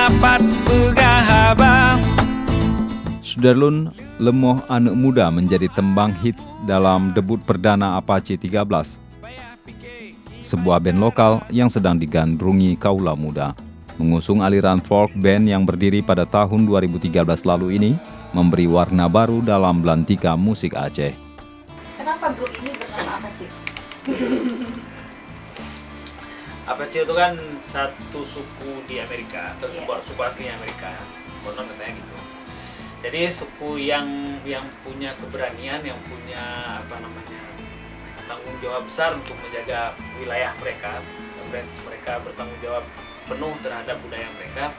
hanapat begahaba. Sudarlun Lemoh Anak Muda menjadi tembang hits dalam debut perdana Apache 13. Sebuah band lokal yang sedang digandrungi kaula muda. Mengusung aliran folk band yang berdiri pada tahun 2013 lalu ini, memberi warna baru dalam belantika musik Aceh. Kenapa grup ini bernama apa sih? Apache itu kan satu suku di Amerika, atau suku aslinya Amerika. Konon katanya gitu. Jadi suku yang punya keberanian, yang punya tanggung jawab besar untuk menjaga wilayah mereka. Mereka bertanggung jawab penuh terhadap budaya mereka.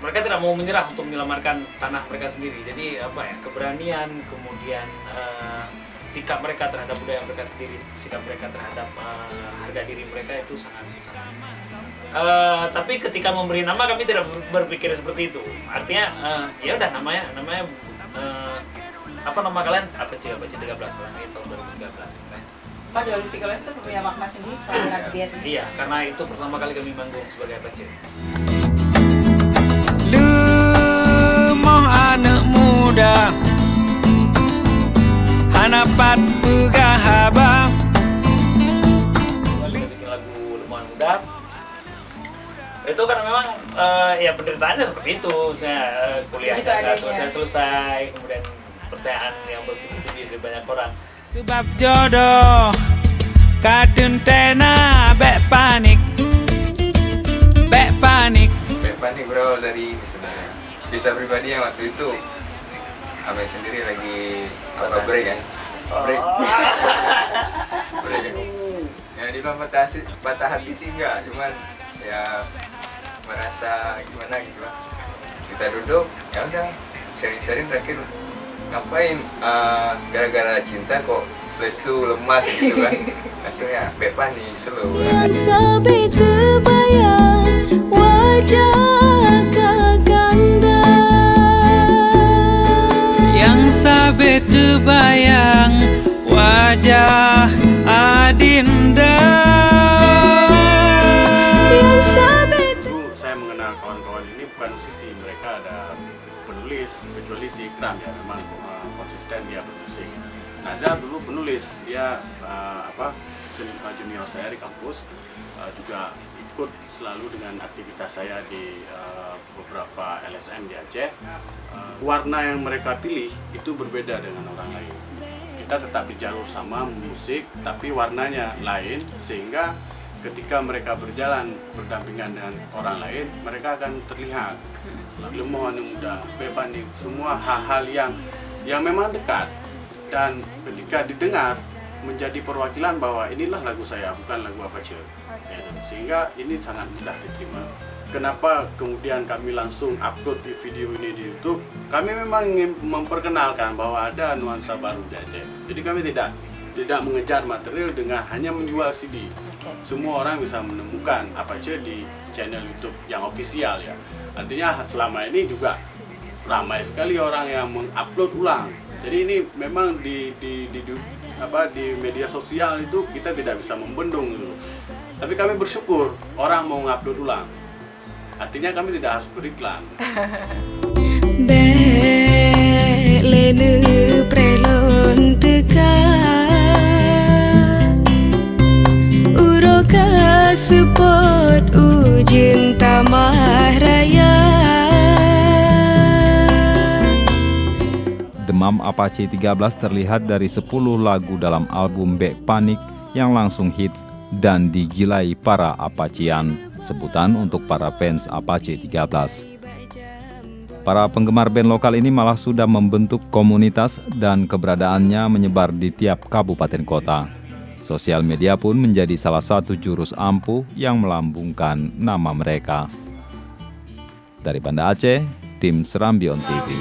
Mereka tidak mau menyerah untuk menyelamatkan tanah mereka sendiri. Jadi keberanian, kemudian sikap mereka terhadap budaya mereka sendiri, sikap mereka terhadap harga diri mereka itu sangat. Tapi ketika memberi nama kami tidak berpikir seperti itu. Artinya ya udah namanya apa nama kalian? Apache 13 kan itu tahun 2013. Pak 2013 itu punya makna sendiri karena dia. Iya, karena itu pertama kali kami manggung sebagai Apache. Lemoh anak muda, hanapat begahaba. Kita bikin lagu Lemoh Anak Muda. Itu karena memang ya penderitaannya seperti itu. Saya kuliah nggak selesai, kemudian pertanyaan yang bertubi-tubi dari banyak orang. Sebab jodoh kadun tena bek panik. Bek panik berawal dari sebenarnya kisah pribadi yang waktu itu Abang sendiri lagi break kan? Break kan? Ya dibilang patah hati sih enggak, cuman ya merasa gimana gitu lah. Kita duduk, ya udah sharing terakhir ngapain gara-gara cinta kok lesu lemas gitu kan. Hasilnya bepan nih selalu. Yang sampai terbayang wajah kaganda, yang sabe terbayang wajah adinda. yang sampai Dulu saya mengenal kawan-kawan ini bukan musisi, mereka ada penulis, kecuali si Ikram ya memang konsisten dia bermusik. Nazar dulu penulis, dia junior saya di kampus, juga ikut selalu dengan aktivitas saya di beberapa LSM di Aceh. Warna yang mereka pilih itu berbeda dengan orang lain. Kita tetap di jalur sama musik, tapi warnanya lain, sehingga ketika mereka berjalan berdampingan dengan orang lain, mereka akan terlihat Lemoh Anak Muda, Bepanik, semua hal-hal yang memang dekat, dan ketika didengar menjadi perwakilan bahwa inilah lagu saya, bukan lagu Apache. Ya, sehingga ini sangat mudah diterima. Kenapa kemudian kami langsung upload di video ini di YouTube? Kami memang ingin memperkenalkan bahwa ada nuansa baru di Aceh. Jadi kami tidak mengejar material dengan hanya menjual CD. Semua orang bisa menemukan Apache di channel YouTube yang ofisial ya. Artinya selama ini juga ramai sekali orang yang mengupload ulang. Jadi ini memang di media sosial itu kita tidak bisa membendung gitu. Tapi kami bersyukur orang mau ngupload ulang. Artinya kami tidak harus beriklan. bek lene prelon teka uroka support ujin tamah raya. Demam Apache 13 terlihat dari 10 lagu dalam album Bek Panik yang langsung hits dan digilai para Apachean, sebutan untuk para fans Apache 13. Para penggemar band lokal ini malah sudah membentuk komunitas dan keberadaannya menyebar di tiap kabupaten kota. Sosial media pun menjadi salah satu jurus ampuh yang melambungkan nama mereka. Dari Banda Aceh, tim Serambion TV.